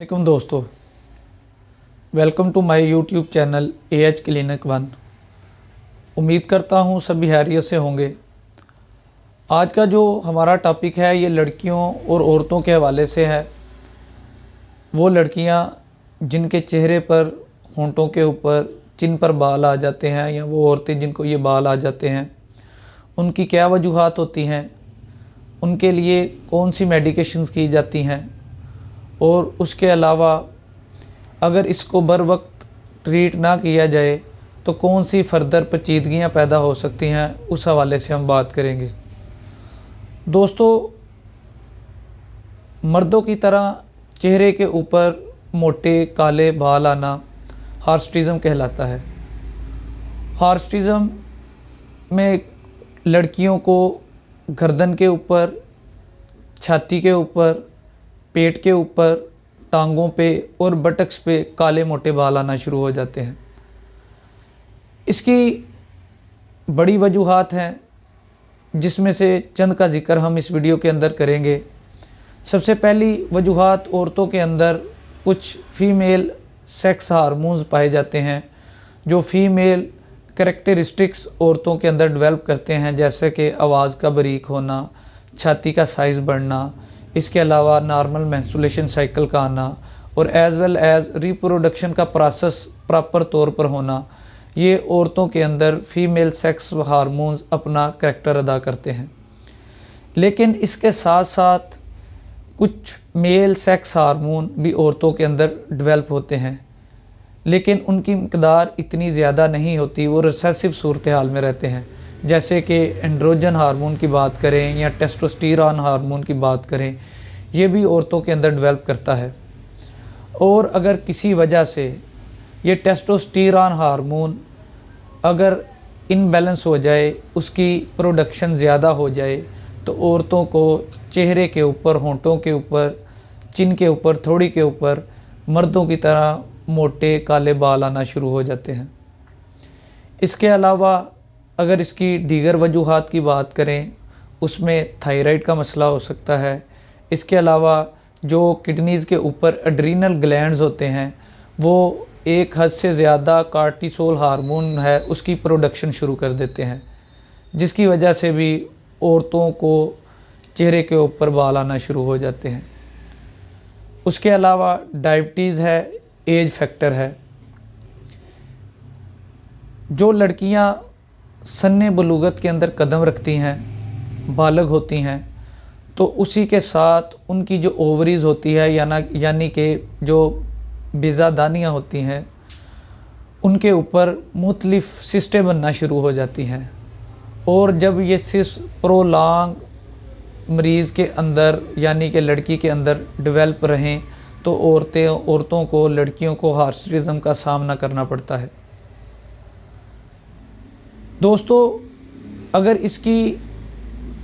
वालेकुम दोस्तों, welcome to my YouTube channel AH clinic 1। उम्मीद करता हूँ सभी खैरियत से होंगे। आज का जो हमारा टॉपिक है ये लड़कियों और औरतों के हवाले से है। वो लड़कियाँ जिनके चेहरे पर, होंठों के ऊपर, चिन पर बाल आ जाते हैं, या वो औरतें जिनको ये बाल आ जाते हैं, उनकी क्या वजूहात होती हैं, उनके लिए कौन सी मेडिकेशंस की जाती हैं, और उसके अलावा अगर इसको बर वक्त ट्रीट ना किया जाए तो कौन सी फर्दर पेचीदगियाँ पैदा हो सकती हैं, उस हवाले से हम बात करेंगे। दोस्तों, मर्दों की तरह चेहरे के ऊपर मोटे काले बाल आना हार्सटिज़म कहलाता है। हार्सटिज़म में लड़कियों को गर्दन के ऊपर, छाती के ऊपर, पेट के ऊपर, टांगों पे और बटक्स पे काले मोटे बाल आना शुरू हो जाते हैं। इसकी बड़ी वजूहात हैं, जिसमें से चंद का जिक्र हम इस वीडियो के अंदर करेंगे। सबसे पहली वजूहात, औरतों के अंदर कुछ फीमेल सेक्स हार्मोन्स पाए जाते हैं जो फीमेल कैरेक्टरिस्टिक्स औरतों के अंदर डेवलप करते हैं, जैसे कि आवाज़ का बारीक होना, छाती का साइज़ बढ़ना, इसके अलावा नॉर्मल मेंस्ट्रुएशन साइकिल का आना, और एज़ वेल एज़ रिप्रोडक्शन का प्रोसेस प्रॉपर तौर पर होना। ये औरतों के अंदर फीमेल सेक्स हार्मोन्स अपना करैक्टर अदा करते हैं। लेकिन इसके साथ साथ कुछ मेल सेक्स हार्मोन भी औरतों के अंदर डेवलप होते हैं, लेकिन उनकी मकदार इतनी ज़्यादा नहीं होती, वो रिसेसिव सूरत हाल में रहते हैं। जैसे कि एंड्रोजन हार्मोन की बात करें या टेस्टोस्टेरोन हार्मोन की बात करें, ये भी औरतों के अंदर डेवलप करता है। और अगर किसी वजह से ये टेस्टोस्टेरोन हार्मोन अगर इनबैलेंस हो जाए, उसकी प्रोडक्शन ज़्यादा हो जाए, तो औरतों को चेहरे के ऊपर, होंठों के ऊपर, चिन के ऊपर, थोड़ी के ऊपर मर्दों की तरह मोटे काले बाल आना शुरू हो जाते हैं। इसके अलावा अगर इसकी दीगर वजूहात की बात करें, उसमें थायराइड का मसला हो सकता है। इसके अलावा जो किडनीज़ के ऊपर एड्रीनल ग्लैंड्स होते हैं, वो एक हद से ज़्यादा कार्टिसोल हार्मोन है, उसकी प्रोडक्शन शुरू कर देते हैं, जिसकी वजह से भी औरतों को चेहरे के ऊपर बाल आना शुरू हो जाते हैं। उसके अलावा डायबिटीज़ है, एज फैक्टर है। जो लड़कियां सन्ने बलूगत के अंदर कदम रखती हैं, बालग होती हैं, तो उसी के साथ उनकी जो ओवरीज़ होती है, यानी कि जो बेज़ादानियाँ होती हैं, उनके ऊपर मुख्तलिफ सिस्टें बनना शुरू हो जाती हैं। और जब ये सिस्ट प्रोलॉन्ग मरीज़ के अंदर, यानी कि लड़की के अंदर डेवलप रहें, तो औरतों को, लड़कियों को हार्सटिज़म का सामना करना पड़ता है। दोस्तों, अगर इसकी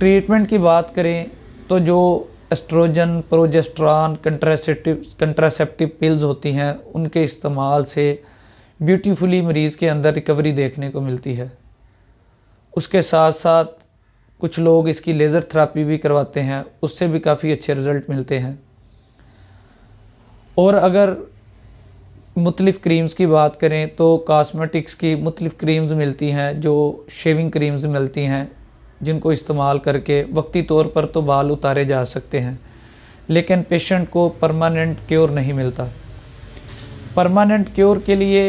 ट्रीटमेंट की बात करें तो जो एस्ट्रोजन, प्रोजेस्टेरॉन, कंट्रासेप्टिव पिल्स होती हैं, उनके इस्तेमाल से ब्यूटीफुली मरीज़ के अंदर रिकवरी देखने को मिलती है। उसके साथ साथ कुछ लोग इसकी लेज़र थेरेपी भी करवाते हैं, उससे भी काफ़ी अच्छे रिज़ल्ट मिलते हैं। और अगर मुख्तलिफ़ क्रीम्स की बात करें तो कॉस्मेटिक्स की मुख्तलिफ़ क्रीम्स मिलती हैं, जो शेविंग क्रीम्स मिलती हैं, जिनको इस्तेमाल करके वक्ती तौर पर तो बाल उतारे जा सकते हैं, लेकिन पेशेंट को परमानेंट क्योर नहीं मिलता। परमानेंट क्योर के लिए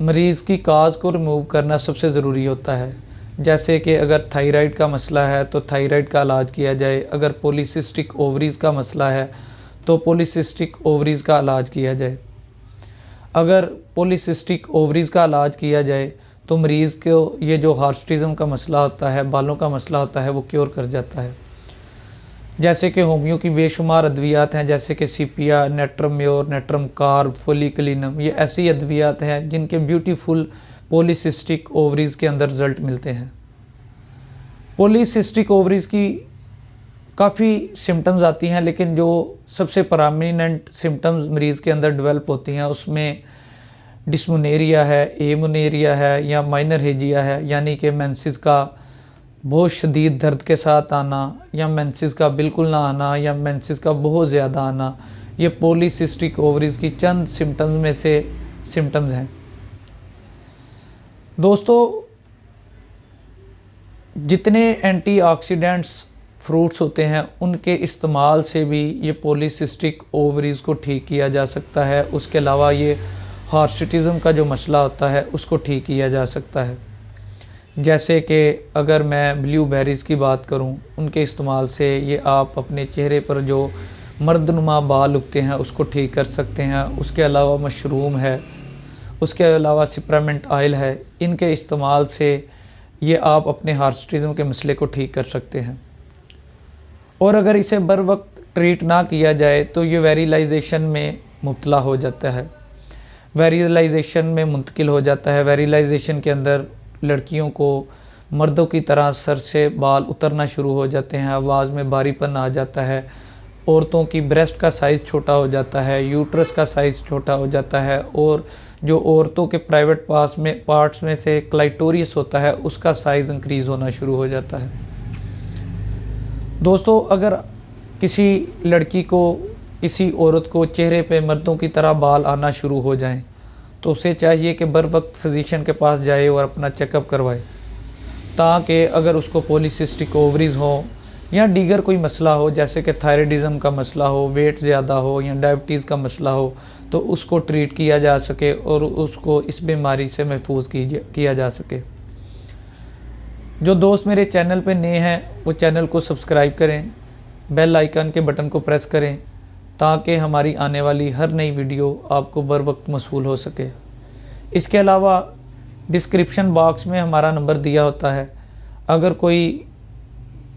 मरीज़ की काज को रिमूव करना सबसे ज़रूरी होता है। जैसे कि अगर थायराइड का मसला है तो थायराइड का इलाज किया जाए, अगर पॉलीसिस्टिक ओवरीज़ का मसला है तो पॉलीसिस्टिक ओवरीज़ का इलाज किया जाए। अगर पॉलीसिस्टिक ओवरीज़ का इलाज किया जाए तो मरीज़ को ये जो हार्सटिज़म का मसला होता है, बालों का मसला होता है, वो क्योर कर जाता है। जैसे कि होमियो की बेशुमार अद्वियात हैं, जैसे कि सीपिया, नेट्रम म्योर, नेट्रम कार्ब, फोलिक्लिनम, ये ऐसी अद्वियात हैं जिनके ब्यूटीफुल पॉलीसिस्टिक ओवरीज़ के अंदर रिज़ल्ट मिलते हैं। पॉलीसिस्टिक ओवरीज़ की काफ़ी सिम्टम्स आती हैं, लेकिन जो सबसे प्रोमिनेंट सिम्टम्स मरीज़ के अंदर डेवलप होती हैं, उसमें डिस्मेनोरिया है, एमेनोरिया है, या माइनर हेजिया है, यानी कि मेंसेस का बहुत शदीद दर्द के साथ आना, या मेंसेस का बिल्कुल ना आना, या मेंसेस का बहुत ज़्यादा आना, ये पॉलीसिस्टिक ओवरीज की चंद सिम्टम्स में से सिम्टम्स हैं। दोस्तों, जितने एंटीऑक्सीडेंट्स फ्रूट्स होते हैं उनके इस्तेमाल से भी ये पॉलीसिस्टिक ओवरीज़ को ठीक किया जा सकता है। उसके अलावा ये हार्सिटिज़म का जो मसला होता है उसको ठीक किया जा सकता है। जैसे कि अगर मैं ब्लूबेरीज़ की बात करूं, उनके इस्तेमाल से ये आप अपने चेहरे पर जो मर्दनुमा बाल उगते हैं उसको ठीक कर सकते हैं। उसके अलावा मशरूम है, उसके अलावा सिप्रामेंट ऑयल है, इनके इस्तेमाल से ये आप अपने हार्सिटिज़म के मसले को ठीक कर सकते हैं। और अगर इसे बर वक्त ट्रीट ना किया जाए तो ये वेरिलाइजेशन में मुब्तला हो जाता है, वेरिलाइजेशन में मुंतकिल हो जाता है। वेरिलाइजेशन के अंदर लड़कियों को मर्दों की तरह सर से बाल उतरना शुरू हो जाते हैं, आवाज़ में भारीपन आ जाता है, औरतों की ब्रेस्ट का साइज़ छोटा हो जाता है, यूट्रस का साइज़ छोटा हो जाता है, और जो औरतों के प्राइवेट पार्ट्स में से क्लाइटोरियस होता है उसका साइज़ इंक्रीज़ होना शुरू हो जाता है। दोस्तों, अगर किसी लड़की को, किसी औरत को चेहरे पे मर्दों की तरह बाल आना शुरू हो जाएं तो उसे चाहिए कि बर वक्त फिजिशियन के पास जाए और अपना चेकअप करवाए, ताकि अगर उसको पॉलीसिस्टिक ओवरीज़ हो या दीगर कोई मसला हो, जैसे कि थायराइडिज़म का मसला हो, वेट ज़्यादा हो या डायबिटीज़ का मसला हो, तो उसको ट्रीट किया जा सके और उसको इस बीमारी से महफूज किया जा सके। जो दोस्त मेरे चैनल पे नए हैं वो चैनल को सब्सक्राइब करें, बेल आइकन के बटन को प्रेस करें, ताकि हमारी आने वाली हर नई वीडियो आपको बर वक्त मौसूल हो सके। इसके अलावा डिस्क्रिप्शन बॉक्स में हमारा नंबर दिया होता है। अगर कोई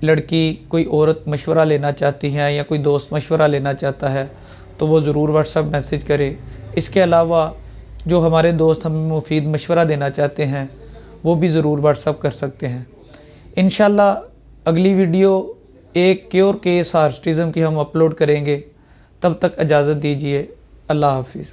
लड़की, कोई औरत मशवरा लेना चाहती है या कोई दोस्त मशवरा लेना चाहता है तो वो ज़रूर व्हाट्सएप मैसेज करे। इसके अलावा जो हमारे दोस्त हमें मुफीद मशवरा देना चाहते हैं वो भी ज़रूर व्हाट्सएप कर सकते हैं। इंशाल्लाह अगली वीडियो एक क्योर केस हार्सिटिज़म की हम अपलोड करेंगे। तब तक इजाज़त दीजिए। अल्लाह हाफिज़।